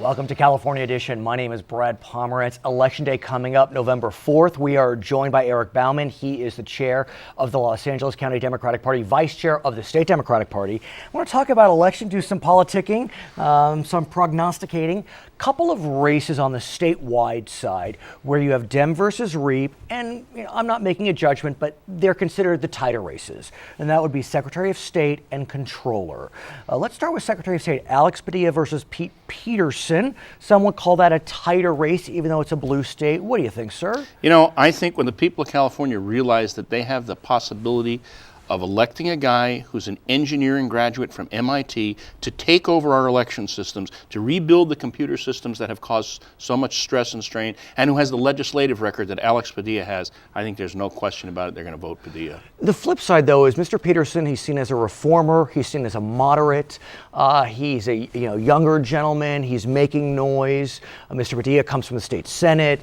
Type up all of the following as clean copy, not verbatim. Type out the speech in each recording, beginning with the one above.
Welcome to California Edition. My name is Brad Pomerance. Election Day coming up November 4th. We are joined by Eric Bauman. He is the chair of the Los Angeles County Democratic Party, vice chair of the state Democratic Party. I want to talk about election, do some politicking, some prognosticating. Couple of races on the statewide side where you have Dem versus Reap, and I'm not making a judgment, but they're considered the tighter races, and that would be Secretary of State and Controller. Let's start with Secretary of State. Alex Padilla versus Pete Peterson. Some would call that a tighter race, even though it's a blue state. What do you think, sir? You know, I think when the people of California realize that they have the possibility of electing a guy who's an engineering graduate from MIT to take over our election systems, to rebuild the computer systems that have caused so much stress and strain, and who has the legislative record that Alex Padilla has, I think there's no question about it, they're going to vote Padilla. The flip side, though, is Mr. Peterson, he's seen as a reformer, he's seen as a moderate, he's a younger gentleman, he's making noise. Mr. Padilla comes from the state Senate,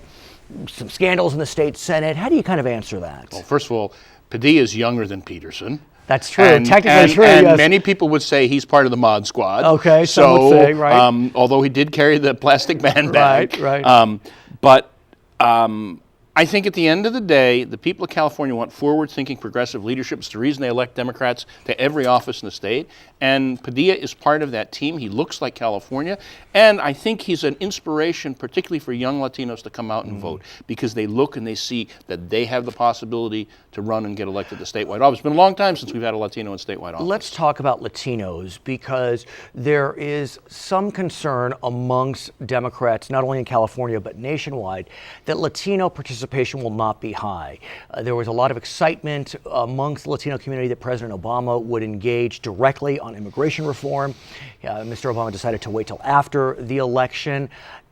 some scandals in the state Senate. How do you kind of answer that? Well, first of all, Padilla is younger than Peterson. That's true. Technically true. And yes. many people would say he's part of the Mod Squad. Okay, some would say, right. Although he did carry the plastic man bag. Right. But I think at the end of the day, the people of California want forward-thinking progressive leadership. It's the reason they elect Democrats to every office in the state. And Padilla is part of that team. He looks like California. And I think he's an inspiration, particularly for young Latinos to come out and vote, because they look and they see that they have the possibility to run and get elected to statewide office. It's been a long time since we've had a Latino in statewide office. Let's talk about Latinos, because there is some concern amongst Democrats, not only in California but nationwide, that Latino participation will not be high. There was a lot of excitement amongst the Latino community that President Obama would engage directly on immigration reform. Mr. Obama decided to wait till after the election.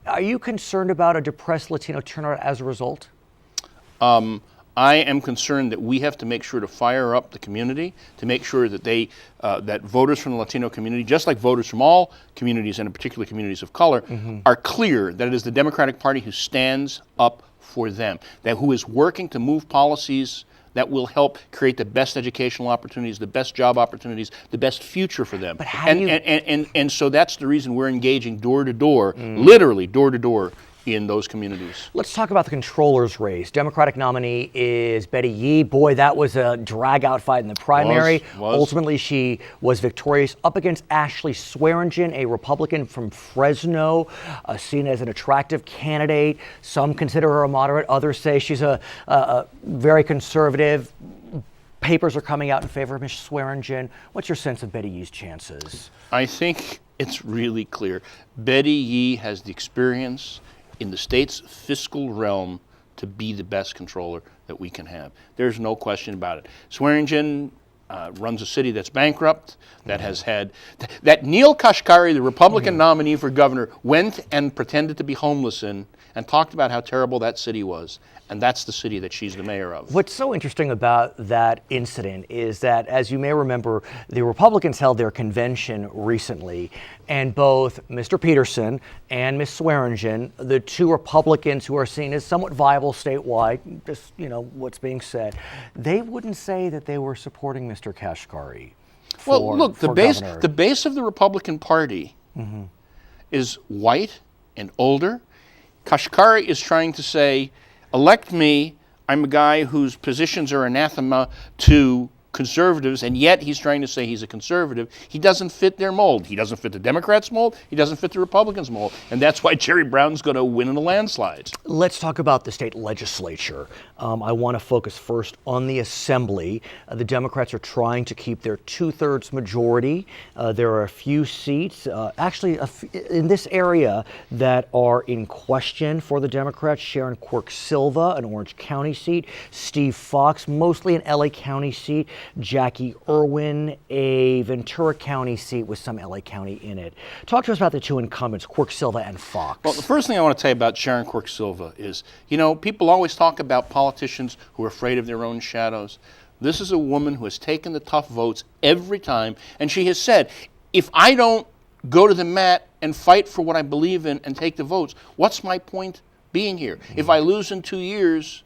Are you concerned about a depressed Latino turnout as a result? I am concerned that we have to make sure to fire up the community, to make sure that that voters from the Latino community, just like voters from all communities and in particular communities of color, are clear that it is the Democratic Party who stands up for them, that who is working to move policies that will help create the best educational opportunities, the best job opportunities, the best future for them. But how do you... and so that's the reason we're engaging door to door, literally door to door, in those communities. Let's talk about the controller's race. Democratic nominee is Betty Yee. Boy, that was a drag-out fight in the primary. Was. Ultimately, she was victorious up against Ashley Swearingen, a Republican from Fresno, seen as an attractive candidate. Some consider her a moderate. Others say she's a very conservative. Papers are coming out in favor of Ms. Swearingen. What's your sense of Betty Yee's chances? I think it's really clear. Betty Yee has the experience in the state's fiscal realm to be the best controller that we can have. There's no question about it. Swearingen runs a city that's bankrupt, that has had, that Neil Kashkari, the Republican nominee for governor, went and pretended to be homeless in and talked about how terrible that city was. And that's the city that she's the mayor of. What's so interesting about that incident is that, as you may remember, the Republicans held their convention recently, and both Mr. Peterson and Ms. Swearingen, the two Republicans who are seen as somewhat viable statewide, just what's being said, they wouldn't say that they were supporting Mr. Kashkari. Well, look, the base of the Republican Party is white and older. Kashkari is trying to say, elect me, I'm a guy whose positions are anathema to conservatives, and yet he's trying to say he's a conservative. He doesn't fit their mold. He doesn't fit the Democrats' mold. He doesn't fit the Republicans' mold. And that's why Jerry Brown's going to win in the landslides. Let's talk about the state legislature. I want to focus first on the Assembly. The Democrats are trying to keep their two-thirds majority. There are a few seats, actually in this area, that are in question for the Democrats. Sharon Quirk-Silva, an Orange County seat. Steve Fox, mostly an LA County seat. Jackie Irwin, a Ventura County seat with some LA County in it. Talk to us about the two incumbents, Quirk-Silva and Fox. Well, the first thing I want to tell you about Sharon Quirk-Silva is, people always talk about politicians who are afraid of their own shadows. This is a woman who has taken the tough votes every time, and she has said, if I don't go to the mat and fight for what I believe in and take the votes, what's my point being here? If I lose in 2 years,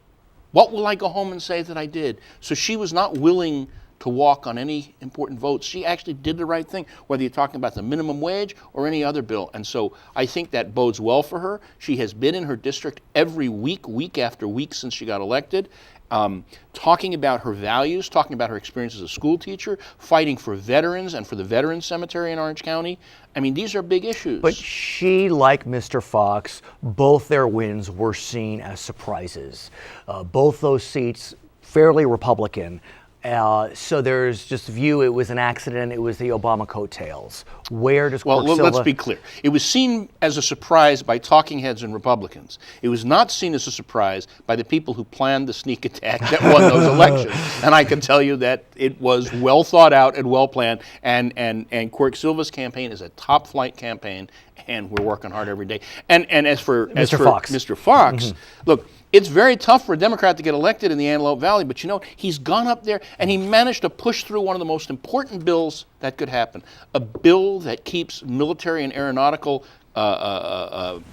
what will I go home and say that I did? So she was not willing to walk on any important votes. She actually did the right thing, whether you're talking about the minimum wage or any other bill. And so I think that bodes well for her. She has been in her district every week, week after week since she got elected, talking about her values, talking about her experience as a school teacher, fighting for veterans and for the Veterans Cemetery in Orange County. I mean, these are big issues. But she, like Mr. Fox, both their wins were seen as surprises. Both those seats fairly Republican. So there's just view it was an accident, it was the Obama coattails. Where does Well, Silva... let's be clear. It was seen as a surprise by talking heads and Republicans. It was not seen as a surprise by the people who planned the sneak attack that won those elections. And I can tell you that it was well thought out and well planned. And Quirk Silva's campaign is a top flight campaign, and we're working hard every day. And as for Mr. Fox, look, it's very tough for a Democrat to get elected in the Antelope Valley, but you know, he's gone up there and he managed to push through one of the most important bills that could happen. A bill that keeps military and aeronautical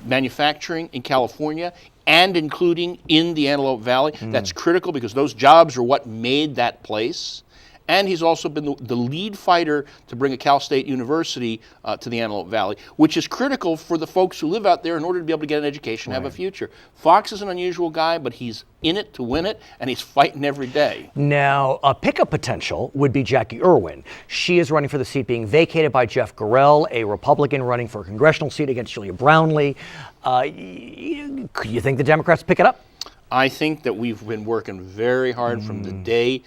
manufacturing in California and including in the Antelope Valley. That's critical because those jobs are what made that place. And he's also been the lead fighter to bring a Cal State University to the Antelope Valley, which is critical for the folks who live out there in order to be able to get an education and have a future. Fox is an unusual guy, but he's in it to win it, and he's fighting every day. Now, a pickup potential would be Jackie Irwin. She is running for the seat being vacated by Jeff Gorell, a Republican running for a congressional seat against Julia Brownley. Could you think the Democrats pick it up? I think that we've been working very hard from the day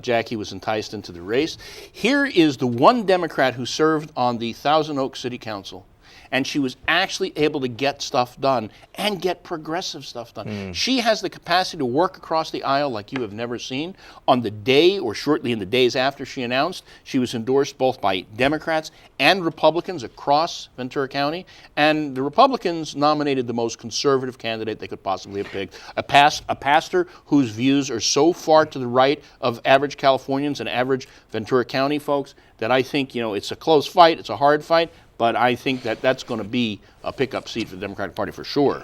Jackie was enticed into the race. Here is the one Democrat who served on the Thousand Oaks City Council, and she was actually able to get stuff done and get progressive stuff done. She has the capacity to work across the aisle like you have never seen. On the day or shortly in the days after she announced, she was endorsed both by Democrats and Republicans across Ventura County, and the Republicans nominated the most conservative candidate they could possibly have picked, a pastor whose views are so far to the right of average Californians and average Ventura County folks that I think, you know, it's a close fight, it's a hard fight, but I think that that's going to be a pickup seat for the Democratic Party for sure.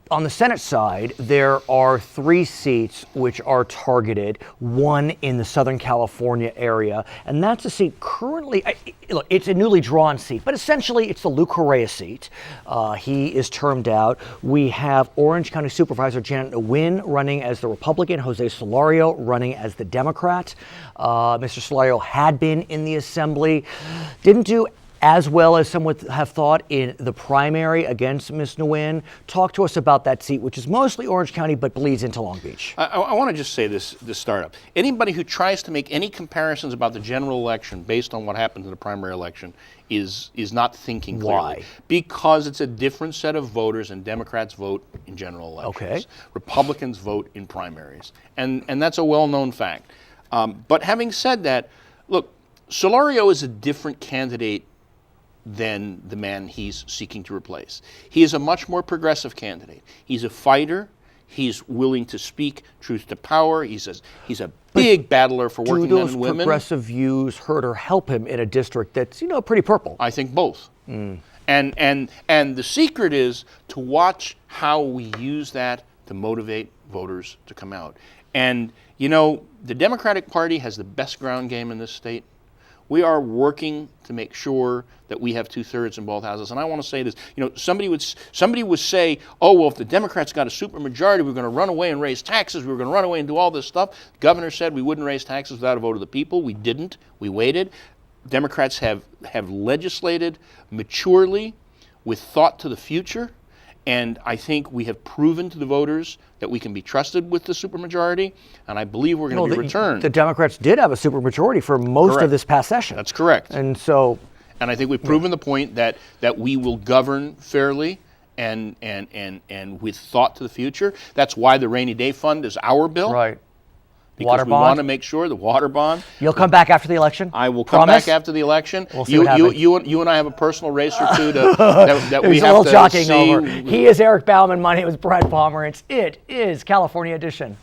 On the Senate side, there are 3 seats which are targeted, one in the Southern California area, and that's a seat currently, look, it's a newly drawn seat, but essentially it's the Lou Correa seat. He is termed out. We have Orange County Supervisor Janet Nguyen running as the Republican, Jose Solario running as the Democrat. Mr. Solario had been in the Assembly, didn't do as well as some would have thought in the primary against Ms. Nguyen. Talk to us about that seat, which is mostly Orange County but bleeds into Long Beach. I want to just say this startup. Anybody who tries to make any comparisons about the general election based on what happened in the primary election is not thinking clearly. Why? Because it's a different set of voters, and Democrats vote in general elections. Okay. Republicans vote in primaries. And that's a well-known fact. But having said that, look, Solario is a different candidate than the man he's seeking to replace. He is a much more progressive candidate. He's a fighter. He's willing to speak truth to power. He's a big battler for working men and women. Do those progressive views hurt or help him in a district that's, you know, pretty purple? I think both. And the secret is to watch how we use that to motivate voters to come out. And, you know, the Democratic Party has the best ground game in this state. We are working to make sure that we have 2/3 in both houses. And I want to say this, you know, somebody would say, oh, well, if the Democrats got a supermajority, we're going to run away and raise taxes. We're going to run away and do all this stuff. The governor said we wouldn't raise taxes without a vote of the people. We didn't. We waited. Democrats have legislated maturely with thought to the future. And I think we have proven to the voters that we can be trusted with the supermajority, and I believe we're going to be returned. The Democrats did have a supermajority for most of this past session. That's correct. And so, and I think we've proven the point that we will govern fairly and with thought to the future. That's why the rainy day fund is our bill. Right. Because water we bond. want to make sure the water bond. You'll come back after the election? I will come back after the election. We'll see what happens. You and I have a personal race or two that we have a little to jockeying see. over. He is Eric Bauman. My name is Brad Pomerance. It is California Edition.